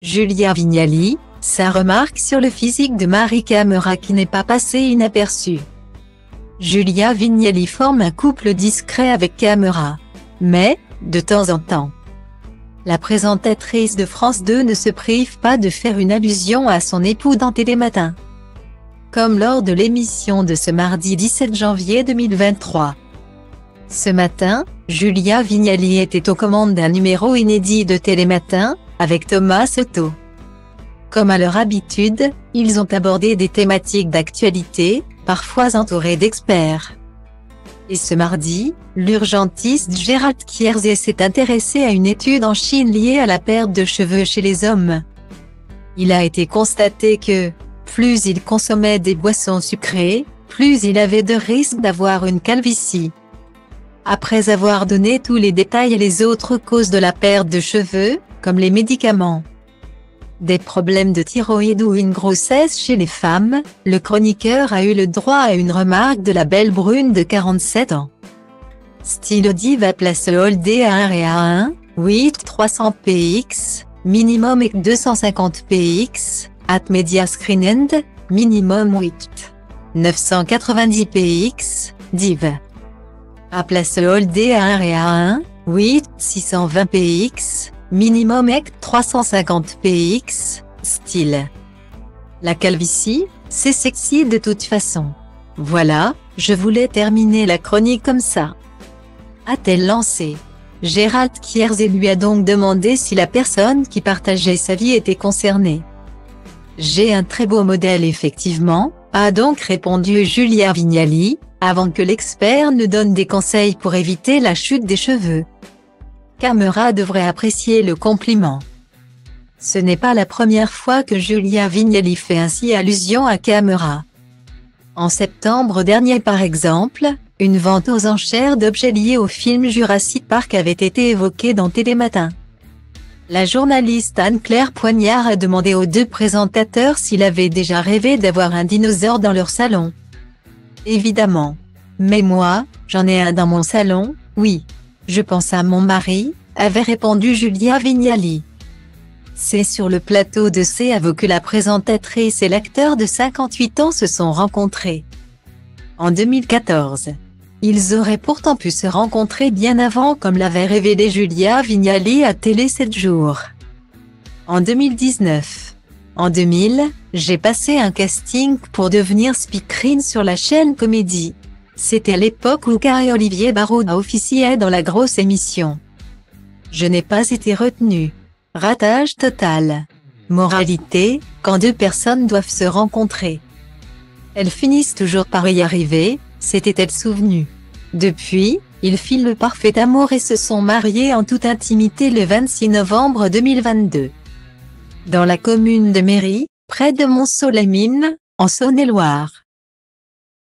Julia Vignali, sa remarque sur le physique de Marie Camera qui n'est pas passée inaperçue. Julia Vignali forme un couple discret avec Camera. Mais, de temps en temps, la présentatrice de France 2 ne se prive pas de faire une allusion à son époux dans Télématin. Comme lors de l'émission de ce mardi 17 janvier 2023. Ce matin, Julia Vignali était aux commandes d'un numéro inédit de Télématin, avec Thomas Soto. Comme à leur habitude, ils ont abordé des thématiques d'actualité, parfois entourés d'experts. Et ce mardi, l'urgentiste Gérald Kierzé s'est intéressé à une étude en Chine liée à la perte de cheveux chez les hommes. Il a été constaté que, plus il consommait des boissons sucrées, plus il avait de risques d'avoir une calvitie. Après avoir donné tous les détails et les autres causes de la perte de cheveux, comme les médicaments, des problèmes de thyroïde ou une grossesse chez les femmes, le chroniqueur a eu le droit à une remarque de la belle brune de 47 ans. Style diva place Holdé à 1 et à 1, 8 300 px, minimum et 250 px, at media screen end, minimum 8 990 px, div. À place Holdé à 1 et à 1, 8 620 px, minimum EC 350 px, style. La calvitie, c'est sexy de toute façon. Voilà, je voulais terminer la chronique comme ça. A-t-elle lancé. Gérald Kierzé lui a donc demandé si la personne qui partageait sa vie était concernée. J'ai un très beau modèle effectivement, a donc répondu Julia Vignali, avant que l'expert ne donne des conseils pour éviter la chute des cheveux. Camera devrait apprécier le compliment. Ce n'est pas la première fois que Julia Vignali fait ainsi allusion à Camera. En septembre dernier par exemple, une vente aux enchères d'objets liés au film Jurassic Park avait été évoquée dans Télématin. La journaliste Anne-Claire Poignard a demandé aux deux présentateurs s'ils avaient déjà rêvé d'avoir un dinosaure dans leur salon. Évidemment. Mais moi, j'en ai un dans mon salon, oui. Je pense à mon mari, avait répondu Julia Vignali. C'est sur le plateau de CAVO que la présentatrice et l'acteur de 58 ans se sont rencontrés. En 2014. Ils auraient pourtant pu se rencontrer bien avant comme l'avait révélé Julia Vignali à Télé 7 jours. En 2019. En 2000, j'ai passé un casting pour devenir speakerine sur la chaîne Comédie. C'était à l'époque où Olivier Barraud officiait dans la grosse émission. Je n'ai pas été retenue. Ratage total. Moralité, quand deux personnes doivent se rencontrer, elles finissent toujours par y arriver, s'était-elle souvenue. Depuis, ils filent le parfait amour et se sont mariés en toute intimité le 26 novembre 2022. Dans la commune de Méry, près de Mont-Soleil-Mines, en Saône-et-Loire.